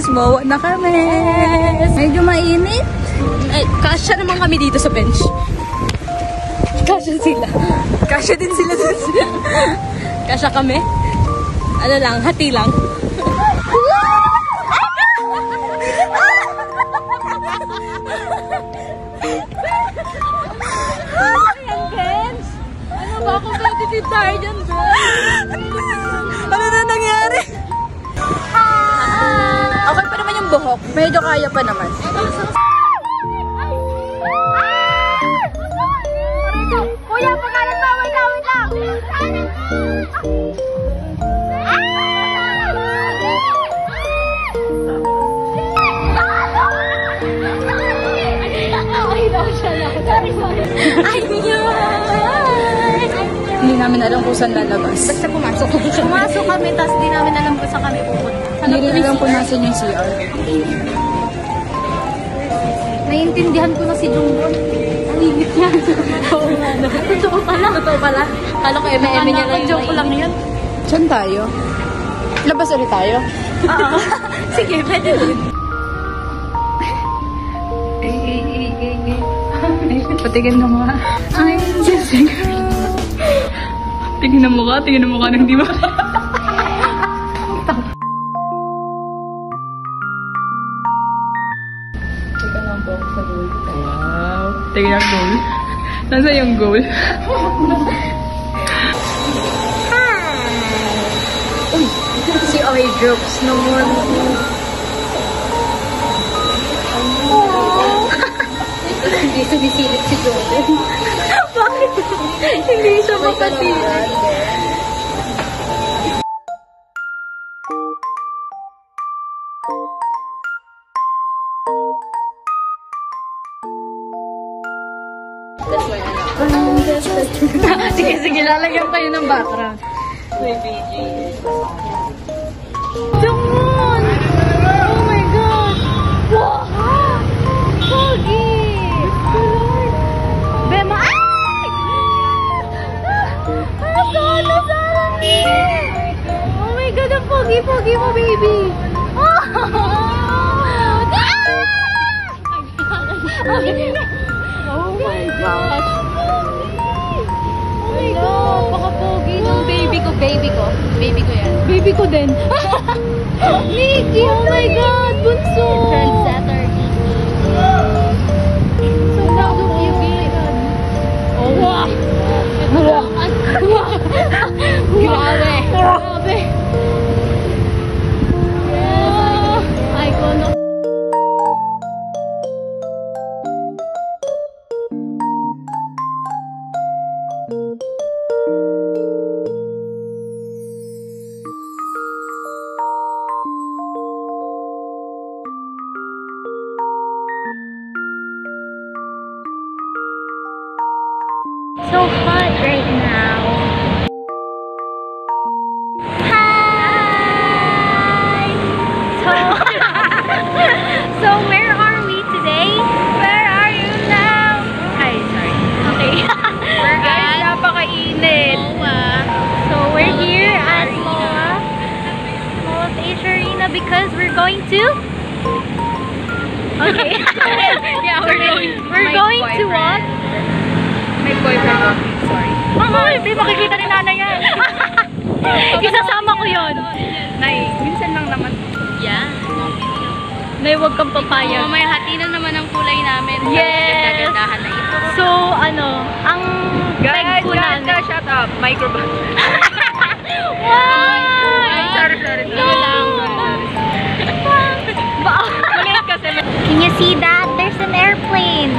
guys, mawa na kami. Medyo mainit. Ay, kasya naman kami dito sa bench. Kasya sila. Kasya din sila dun. Kasya kami. Ano lang, hati lang. Ayan, bench. Ano ba? Competitive tayo dyan, bench. Ano na nangyari? Okay pa naman yung buhok. Medyo kaya pa naman. Kuya, pagkalat pa, wait lang, wait lang. Ay, Hindi namin alam kung saan lalabas. basta pumasok. Pumasok kami, tapos di namin alam kung saan kami pupunta. Hindi rin alam kung nasan yung CR. Naiintindihan ko na si Jungwon. Ang init niya. Oo nga. Totoo pala. Totoo pala. Kala ko eme-eme niya lang. Joke ko lang yan. Saan tayo? Labas ulit tayo? Oo. Sige, pwede din. Patigin na mukha. Ay, Jessica. Tingin na mukha ng di ba? Teka lang po sa goal. Wow. Tingin ang goal. Nasaan yung goal? Uy, si Oy Drops naman. Hindi sumisilip si Jordan. Bakit? Hindi siya makasilip. Sige, lalagyan kayo ng background. May BG. Jamon! Oh my God! Wow! Pogi! Bema! Ay! Ano sarang oh my God! Ang pogi mo, baby! Oh! Oh my gosh! Oh my God! Baka pogi ng baby ko. Baby ko yan. Baby ko din. Nikki! Oh my God! Bunso! Trendsetter. So now, you get it. Oh, wow! Grabe! Grabe! Icon of so hot right now. Hi! So where are we today? Where are you now? Hi, sorry. Okay. We're guys, napakainit. So we're here at Mall of Asia Arena because we're going to okay. Yeah, we're going to what? May boyfriend ako. Sorry. Hindi makikita ni Nana yan. Isasama ko yun. Nay, minsan lang naman. Yeah. Nay, huwag kang papayag. May hati na naman ang kulay namin. Yes. Ganda-gandahan na ito. So, ang peg po namin. Guys, shut up. Microphone. Wow! Sorry. No! Can you see that? There's an airplane.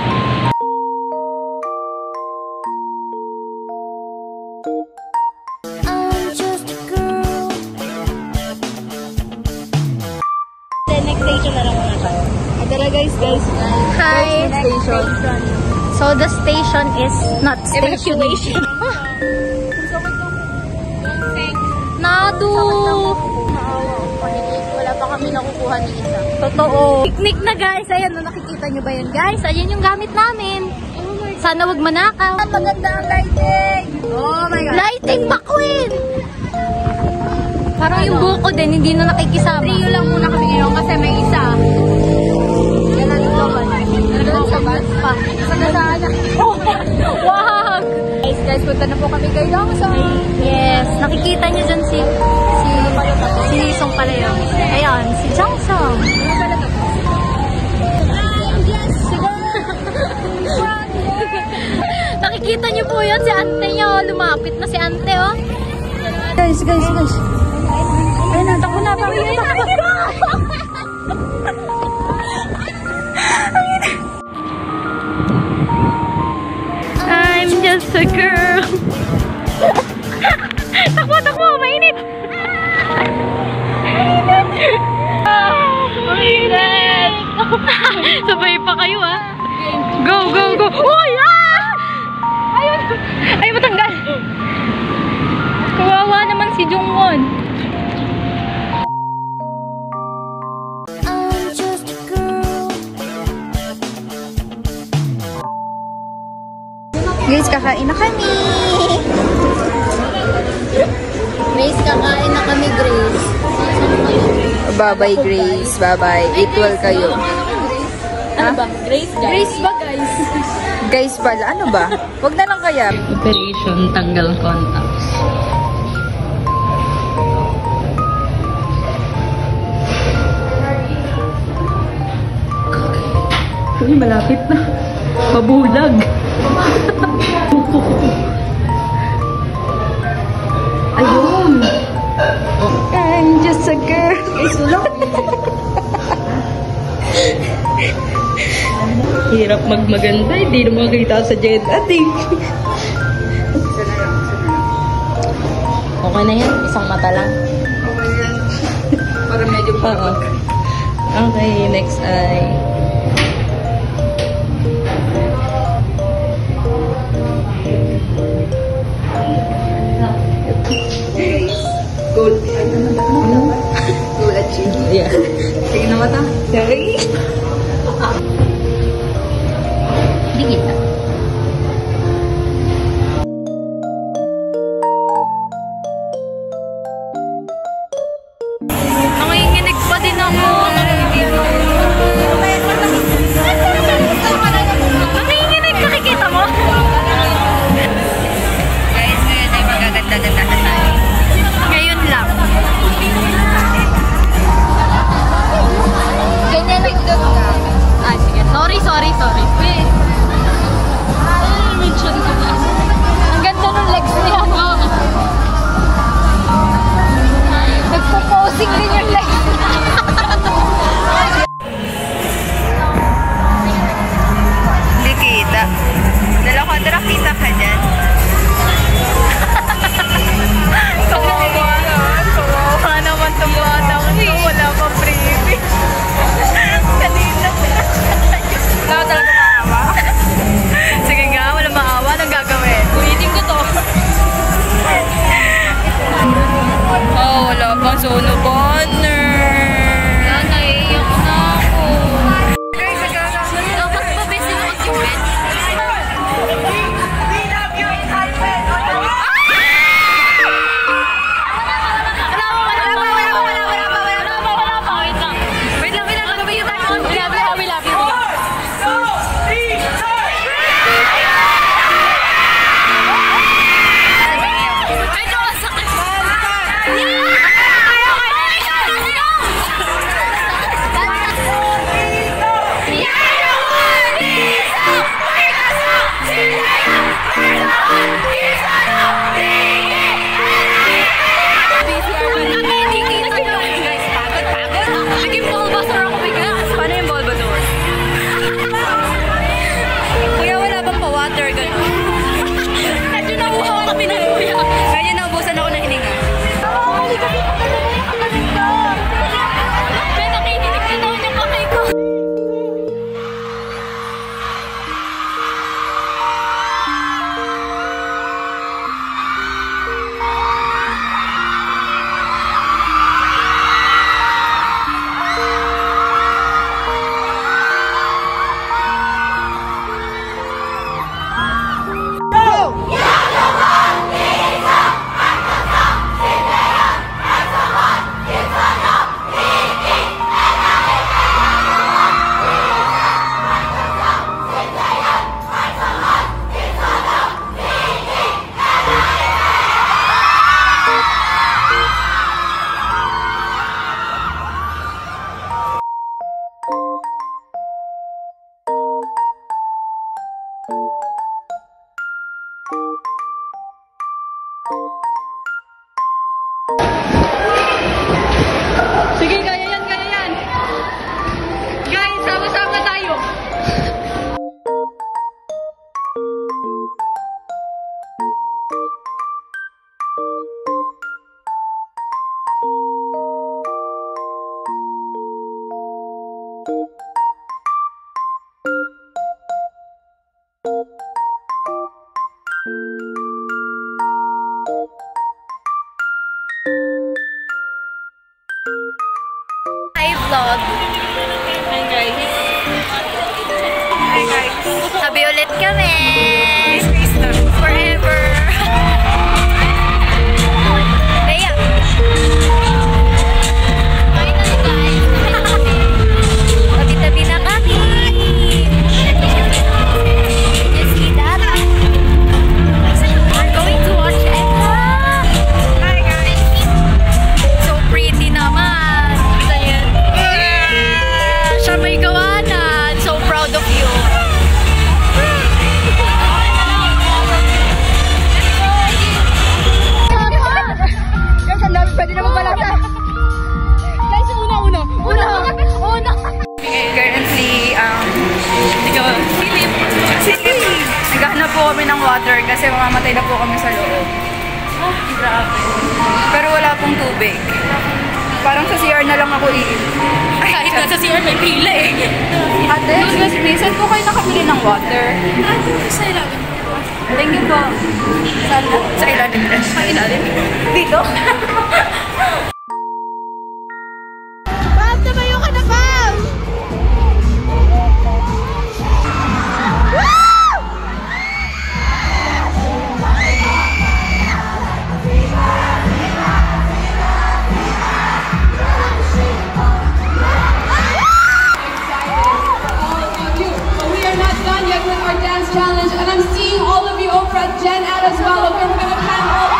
Next station na lang muna tayo. Tara guys. Hi! Station. So, the station is not station. Nadu! Wala pa kami nakukuha ni isa. Totoo. Picnic na guys. Ayan, nakikita nyo ba yun guys? Ayan yung gamit namin. Sana wag manakaw. Maganda ang lighting. Oh my God. Lighting McQueen! Parang yung buhok ko din, hindi na nakikisama. Trio lang muna kami ngayon kasi may isa. Wag! Guys, punta na po kami kay Longson. Yes, nakikita niyo dyan si Nisong pala yun. Ayan, si Jongsong. Nakikita niyo po yun, si ante niya, oh. Lumapit na si ante, oh. Guys. Ay, natakbo na pa. I'm just a girl. Takbo, mainit. Mainit. Sabay pa kayo, ah. Go. Uy, Ay, matanggal. Kawawa naman si Jungwon. Guys, kakain na kami. Grace, kakain na kami, Grace. Bye-bye, Grace. Bye-bye. Eat well kayo. Ano ba? Grace, guys? Grace ba, guys? Guys pala, ano ba? Wag na lang kaya. Operation tanggal contacts. Uy, malapit na. Mabulag. Ayun. I'm just a girl. Hirap magmaganda. Hindi na makita sa Jed ating. Okay na yan? Isang mata lang? Para medyo pabag. Okay, next eye. Goal. Goal achieved. Yeah. Sige na mata. Sorry. Hindi kita. Nanginginig pa din ako. Nanginginig, nakikita mo? Guys, ngayon ay magaganda-ganda na tayo. Ngayon lang. Ganyan lang doon ka. Ah, sige. Sorry. Wait. Mention ko na. Ang ganda ng legs niya. Nagpo-posing din yung legs niya. Hindi kita. Dalawa ka, kita ka dyan. Kawawa naman itong batang ito. Wala pa freebie. Kanina. Wala talaga maawa. Sige nga, wala maawa. Anong gagawin? Ulitin ko to. Oh, wala pang solo partner. Naiiyak na ako. Guys, Dapat pa best yung mag-comment. Sabi ulit kami. Forever. Kaya. Finally guys. Tabi-tabi na kami. You see that? We're going to watch Ella. Hi guys. So pretty naman. Ayan. Siya may gawanan. So proud of you. Pwede naman pala sa... Guys, una. Currently, Silip. Naghahanap po kami ng water kasi mamamatay na po kami sa loob. Grabe. Pero wala pong tubig. Parang sa CR na lang ako kahit na sa CR may pila eh. Ate, excuse me, saan po kayo nakabili ng water? Sa ilalim. Thank you po. Sa ilalim. Sa ilalim? Dito? Pam, tumayo ka na, Pam! Challenge, and I'm seeing all of you over at Gen Ed as well. Okay, we're gonna pan over.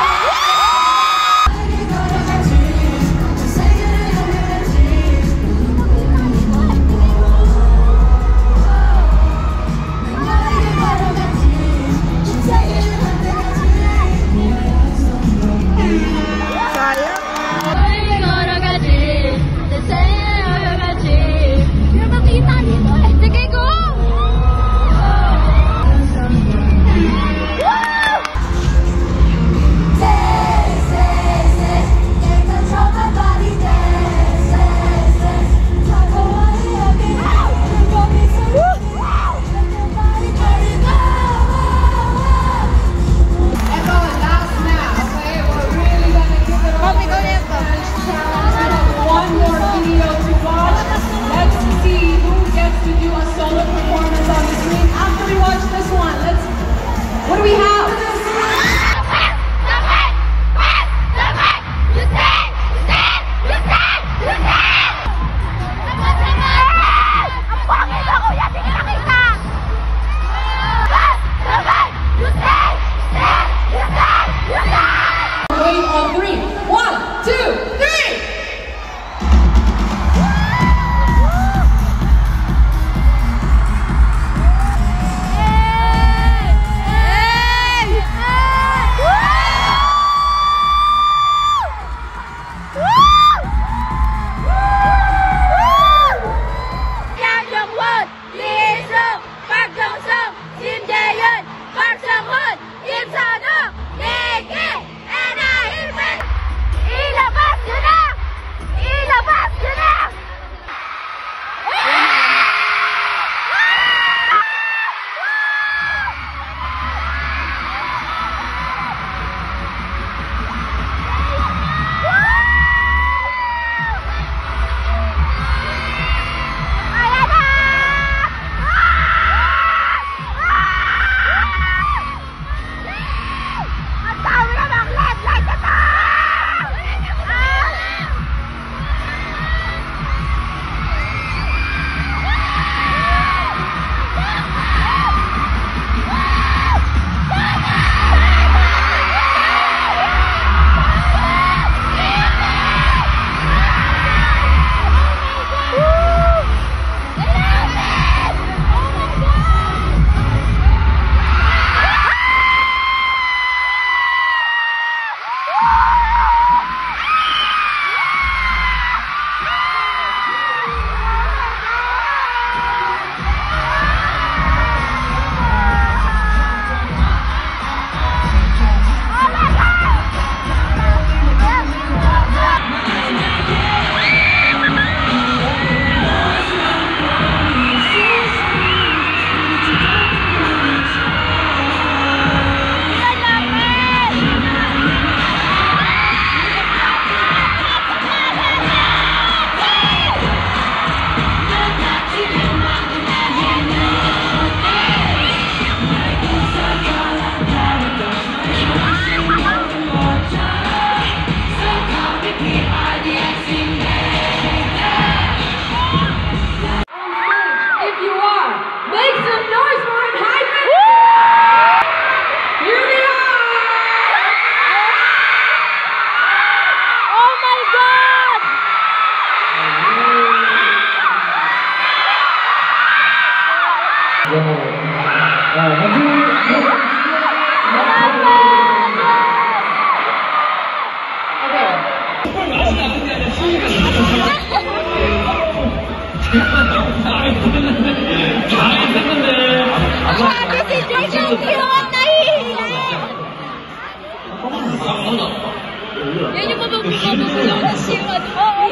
Yan yung mababulong kasi yung ano. Oo,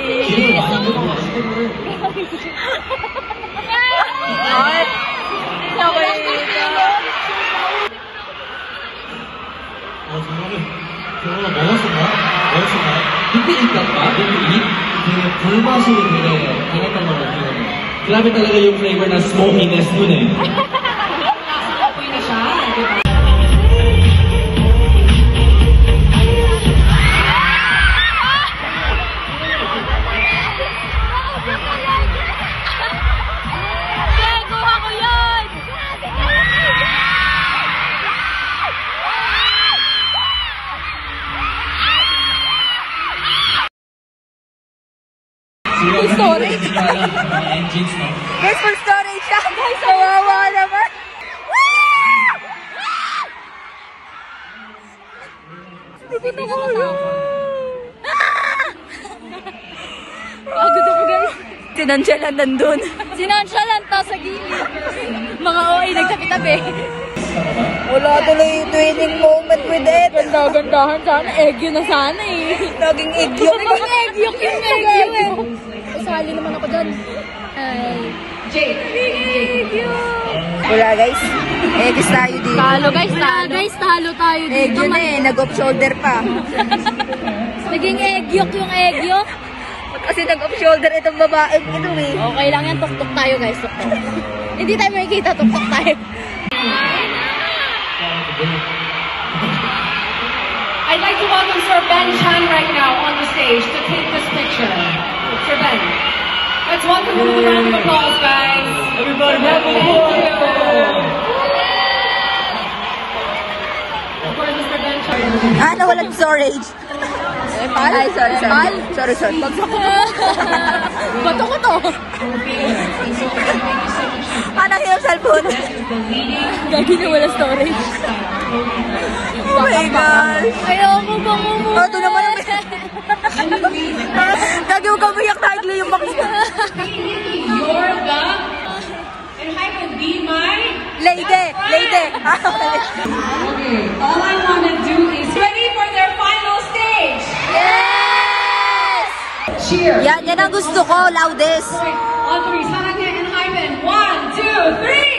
Ay! Okay. 정말 먹었었나? 그때 있던가? 되게 불맛이 되게 강했던 걸로 기억해요. Grabe talaga yung flavor ng smokiness dun eh. Full storage. Engines, no? Guys, full storage siya. Guys, kawawa naman. Pagod ako guys. Sinantyalan nandun. Sinantyalan ta sa gilid. Mga OA nagtabi-tabi. Wala tuloy yung twinning moment with it. Ganda-gandahan sana. Egyo na sana eh. Naging egyo. Naging egyo yung egyo. Sali naman ako dyan. Ay. Egyo. Wala guys. Eggs tayo dito. Talo guys, talo. Guys, talo tayo dito. Egyo na eh. Nag-off shoulder pa. Naging egyo yung egyo. Kasi nag-off shoulder itong babaeng ito eh. Okay lang yan, tuktok tayo guys, tuktok. Hindi tayo makikita, tuktok tayo. I'd like to welcome Sir Ben Chan right now on the stage to take this picture. Sir Ben. Let's welcome him with a round of applause, guys. Everybody, have a applause! Of course, Mr. Ben Chan. Ah, nawalan storage. Ay, sorry. Sorry. Bato ko to. Anong yung cellphone? Gagi na wala storage. Oh my gosh. Ayoko bang umuwi. Ito naman ang Gagi mo kamiyak na igli yung makita. You're the... And I can be my... Lady. Okay. All I want to do is ready for their final stage. Yes! Cheers. Yan ang gusto ko, loudest. On three, Saranghe and Hyman. 1, 2, 3.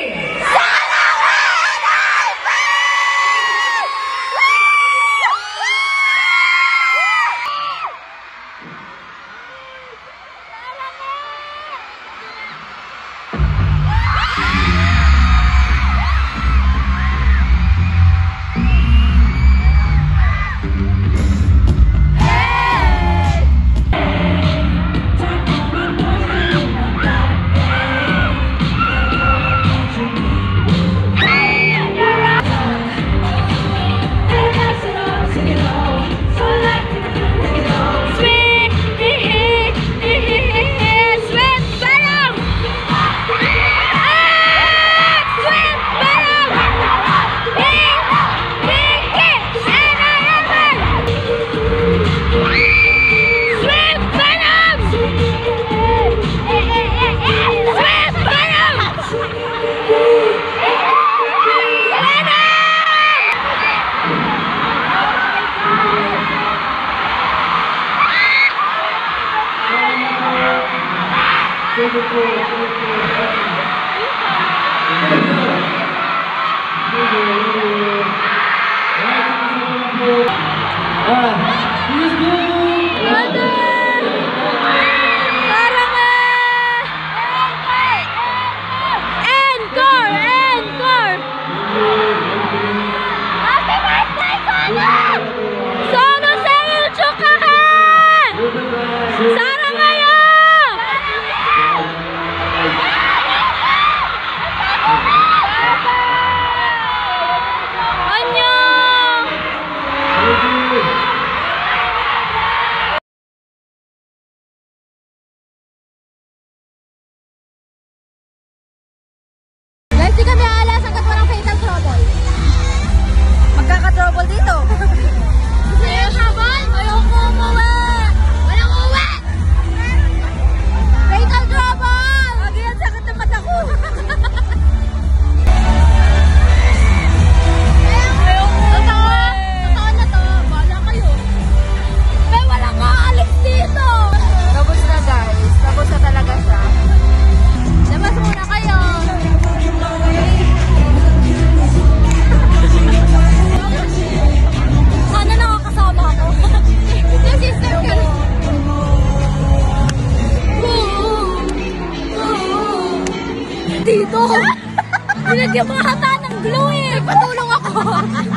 yung mga hata ng glue eh. Nagpatulong ako.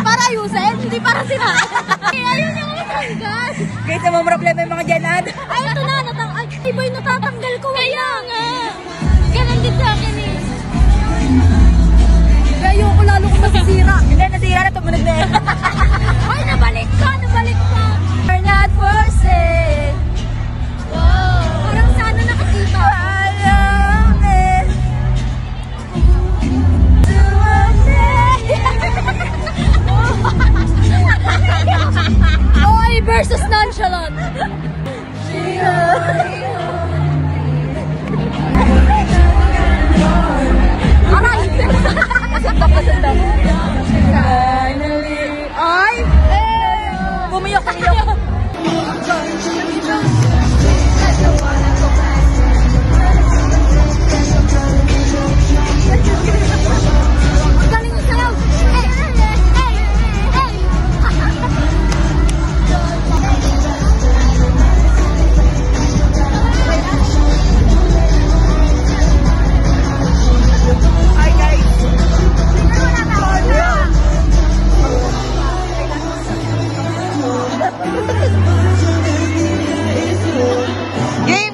Para ayusin, hindi para sirain. Ayun yung mga tanggal. Guys, namang problema yung mga dyanad. Ay, ito na. Ay, iba yung natatanggal ko. Kaya nga. Ganon din sa akin eh. Kaya ayoko lalo kung masisira. Hindi, nasira na, tumunog na eh. Ay, nabalik ka. We're not forced. Wow. Parang sana nakakita. Alam eh. Oy versus nonchalant. Aray! Sandok. Finally. Ay! Pumiyok. Galing yung sayaw! Hi guys. Game.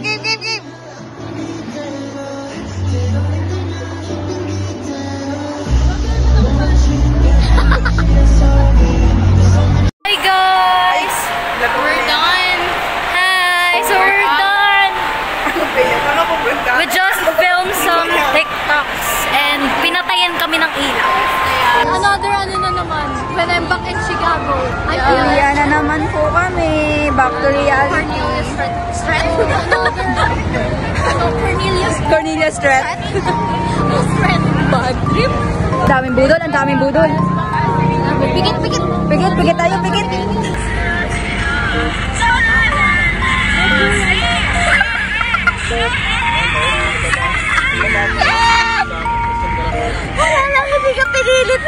Hi guys. We're done. Hi, so we're done. We just filmed some TikToks and pinatayan kami ng ilaw. Another ano na naman, when I'm back in Chicago. I feel Yan na naman po kami. Back to reality. Cornelius Strat. Cornelius Strat. Strat. Bad trip. Ang daming budol. Pigit. Pigit tayo. Wala lang, hindi ka pinilit.